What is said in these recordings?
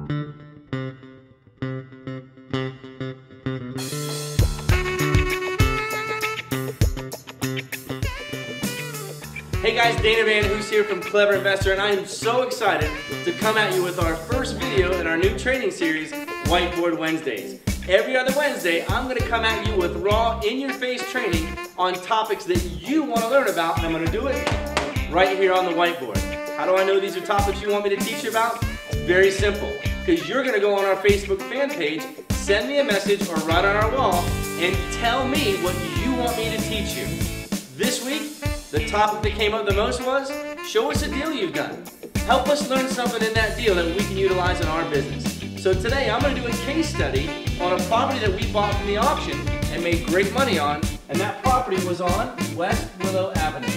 Hey guys, Dana Van Hoos here from Clever Investor, and I am so excited to come at you with our first video in our new training series, Whiteboard Wednesdays. Every other Wednesday, I'm going to come at you with raw, in-your-face training on topics that you want to learn about, and I'm going to do it right here on the whiteboard. How do I know these are topics you want me to teach you about? Very simple, because you're going to go on our Facebook fan page, send me a message or write on our wall, and tell me what you want me to teach you. This week, the topic that came up the most was, show us a deal you've done. Help us learn something in that deal that we can utilize in our business. So today I'm going to do a case study on a property that we bought from the auction and made great money on, and that property was on West Willow Avenue.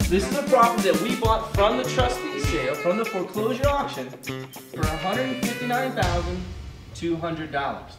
This is a property that we bought from the trustee sale, from the foreclosure auction, for $159,200.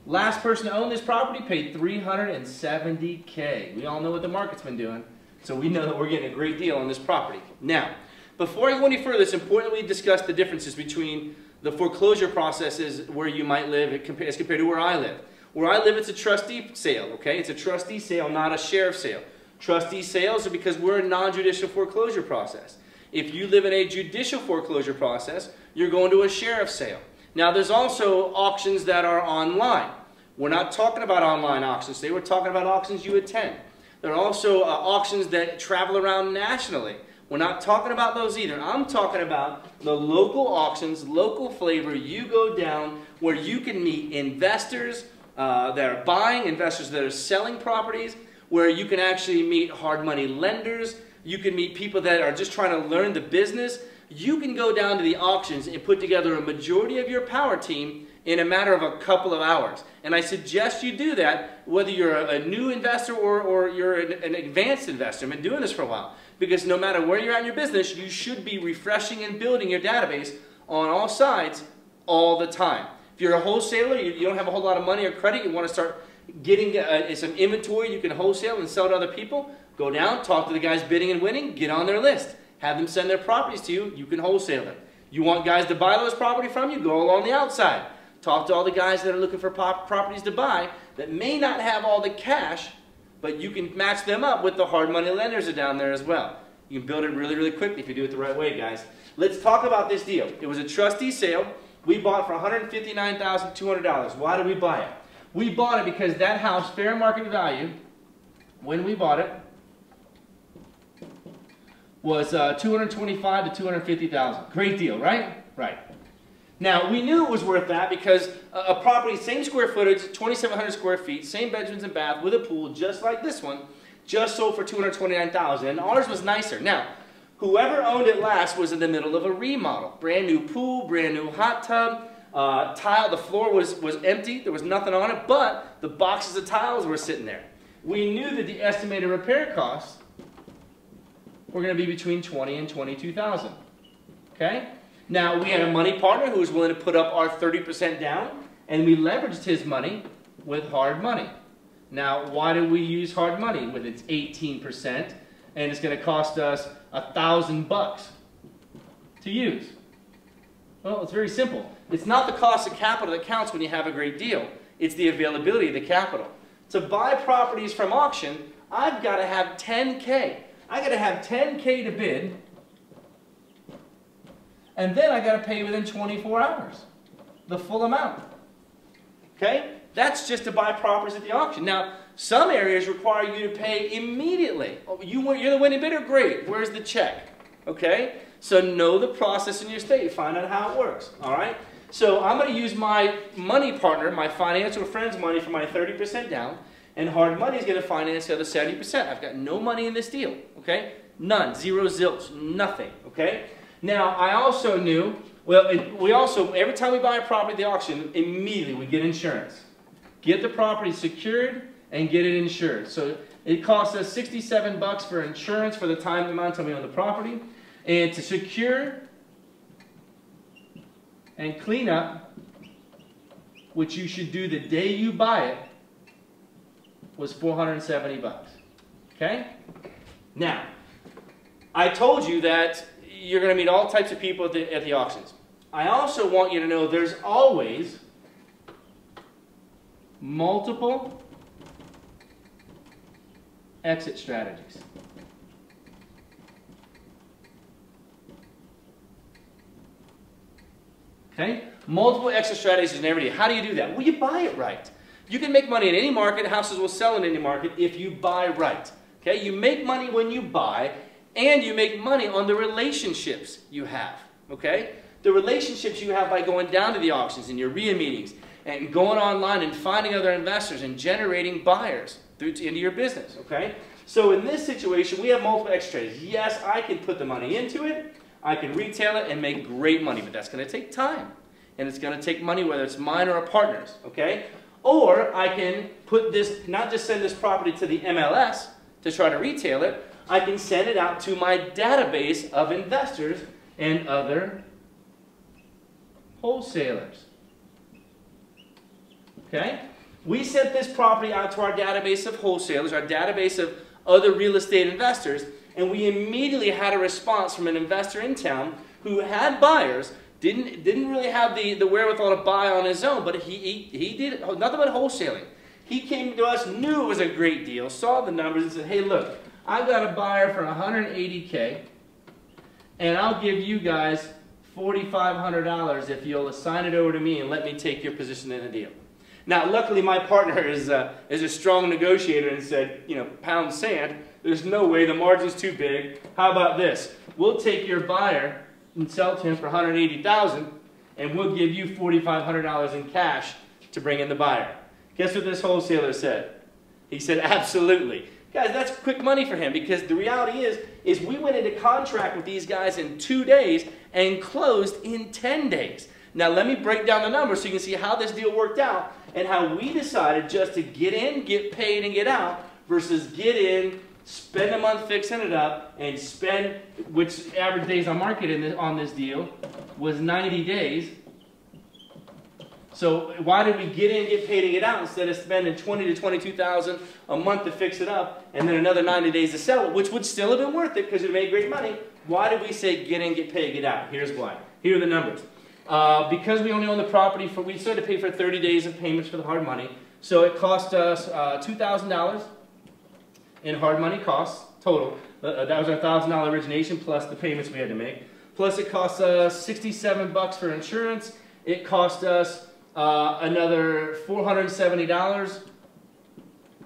Last person to own this property paid $370K. We all know what the market's been doing, so we know that we're getting a great deal on this property. Now, before I go any further, it's important that we discuss the differences between the foreclosure processes where you might live as compared to where I live. Where I live, it's a trustee sale, okay? It's a trustee sale, not a sheriff sale. Trustee sales are because we're a non-judicial foreclosure process. If you live in a judicial foreclosure process, you're going to a sheriff sale. Now, there's also auctions that are online. We're not talking about online auctions today. We're talking about auctions you attend. There are also auctions that travel around nationally. We're not talking about those either. I'm talking about the local auctions, local flavor. You go down where you can meet investors that are buying, investors that are selling properties, where you can actually meet hard money lenders. You can meet people that are just trying to learn the business. You can go down to the auctions and put together a majority of your power team in a matter of a couple of hours. And I suggest you do that whether you're a new investor or you're an advanced investor. I've been doing this for a while. Because no matter where you're at in your business, you should be refreshing and building your database on all sides all the time. If you're a wholesaler, you don't have a whole lot of money or credit, you want to start getting some inventory you can wholesale and sell to other people, go down, talk to the guys bidding and winning, get on their list. Have them send their properties to you, you can wholesale them. You want guys to buy those property from you, go along the outside. Talk to all the guys that are looking for properties to buy that may not have all the cash, but you can match them up with the hard money lenders that are down there as well. You can build it really, really quickly if you do it the right way, guys. Let's talk about this deal. It was a trustee sale. We bought for $159,200. Why did we buy it? We bought it because that house, fair market value, when we bought it, was $225,000 to $250,000. Great deal, right? Right. Now, we knew it was worth that because a property, same square footage, 2,700 square feet, same bedrooms and bath with a pool, just like this one, just sold for $229,000, and ours was nicer. Now, whoever owned it last was in the middle of a remodel. Brand new pool, brand new hot tub, tile, the floor was empty, there was nothing on it, but the boxes of tiles were sitting there. We knew that the estimated repair costs were going to be between $20,000 and $22,000. Okay? Now, we had a money partner who was willing to put up our 30% down, and we leveraged his money with hard money. Now, why do we use hard money with its 18%, and it's going to cost us $1,000 to use? Well, it's very simple. It's not the cost of capital that counts when you have a great deal. It's the availability of the capital. To buy properties from auction, I've got to have $10K. I got to have $10K to bid, and then I got to pay within 24 hours, the full amount. Okay? That's just to buy properties at the auction. Now, some areas require you to pay immediately. Oh, you're the winning bidder? Great. Where's the check? Okay? So know the process in your state. Find out how it works. All right? So I'm going to use my money partner, my financial friend's money for my 30% down, and hard money is going to finance the other 70%. I've got no money in this deal. Okay? None. Zero zilch. Nothing. Okay? Now, I also knew, well, we also, every time we buy a property at the auction, immediately we get insurance. Get the property secured and get it insured. So it costs us $67 for insurance for the amount of time we own the property. And to secure and clean up, which you should do the day you buy it, was $470. Okay? Now, I told you that you're going to meet all types of people at the auctions. I also want you to know there's always multiple exit strategies. Okay? Multiple exit strategies in every deal. How do you do that? Well, you buy it right. You can make money in any market. Houses will sell in any market if you buy right. Okay? You make money when you buy, and you make money on the relationships you have. Okay? The relationships you have by going down to the auctions and your RIA meetings and going online and finding other investors and generating buyers into your business. Okay? So in this situation, we have multiple exit strategies. Yes, I can put the money into it. I can retail it and make great money, but that's going to take time. And it's going to take money, whether it's mine or a partner's, okay? Or I can put this, not just send this property to the MLS to try to retail it, I can send it out to my database of investors and other wholesalers. Okay? We sent this property out to our database of wholesalers, our database of other real estate investors, and we immediately had a response from an investor in town who had buyers, didn't really have the wherewithal to buy on his own, but he did nothing but wholesaling. He came to us, knew it was a great deal, saw the numbers, and said, hey, look, I've got a buyer for $180K, and I'll give you guys $4,500 if you'll assign it over to me and let me take your position in the deal. Now, luckily, my partner is a strong negotiator and said, you know, pound sand, there's no way, the margin's too big. How about this? We'll take your buyer and sell to him for $180,000, and we'll give you $4,500 in cash to bring in the buyer. Guess what this wholesaler said? He said, absolutely. Guys, that's quick money for him, because the reality is we went into contract with these guys in 2 days and closed in 10 days. Now let me break down the numbers so you can see how this deal worked out and how we decided just to get in, get paid, and get out versus get in, spend a month fixing it up, and spend, which average days on market on this deal was 90 days. So why did we get in, get paid, and get out instead of spending $20,000 to $22,000 a month to fix it up and then another 90 days to sell it, which would still have been worth it because it made great money? Why did we say get in, get paid, get out? Here's why. Here are the numbers. Because we only own the property, we started to pay for 30 days of payments for the hard money. So it cost us $2,000 in hard money costs total. That was our $1,000 origination plus the payments we had to make. Plus it cost us $67 for insurance. It cost us another $470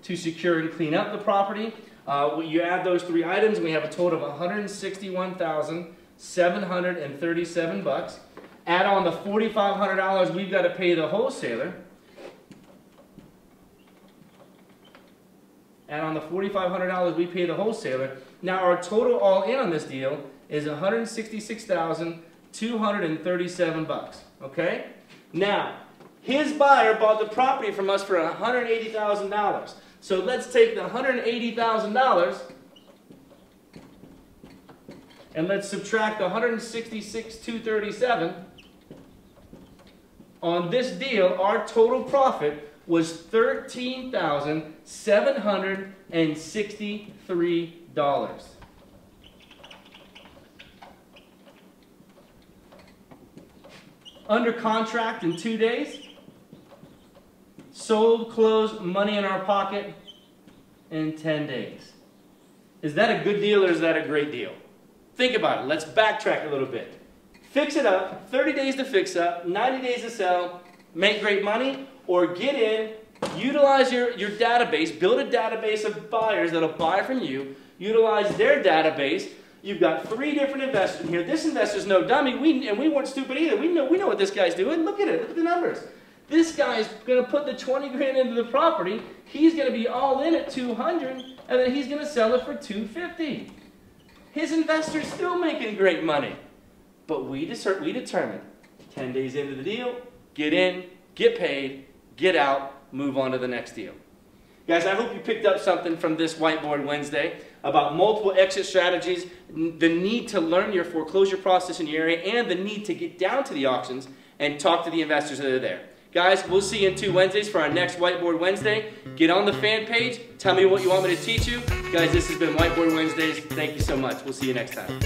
to secure and clean up the property. You add those three items, and we have a total of $161,737. Add on the $4,500 we've got to pay the wholesaler. Add on the $4,500 we pay the wholesaler. Now our total all in on this deal is $166,237. Okay? Now, his buyer bought the property from us for $180,000. So let's take the $180,000 and let's subtract the $166,237. On this deal, our total profit was $13,763. Under contract in 2 days. Sold, closed, money in our pocket in 10 days. Is that a good deal or is that a great deal? Think about it. Let's backtrack a little bit. Fix it up, 30 days to fix up, 90 days to sell, make great money, or get in, utilize your database, build a database of buyers that'll buy from you, utilize their database. You've got 3 different investors in here. This investor's no dummy, and we weren't stupid either. We know what this guy's doing. Look at it, look at the numbers. This guy's going to put the 20 grand into the property. He's going to be all in at 200, and then he's going to sell it for 250. His investor's still making great money. But we determined 10 days into the deal, get in, get paid, get out, move on to the next deal. Guys, I hope you picked up something from this Whiteboard Wednesday about multiple exit strategies, the need to learn your foreclosure process in your area, and the need to get down to the auctions and talk to the investors that are there. Guys, we'll see you in 2 Wednesdays for our next Whiteboard Wednesday. Get on the fan page. Tell me what you want me to teach you. Guys, this has been Whiteboard Wednesdays. Thank you so much. We'll see you next time.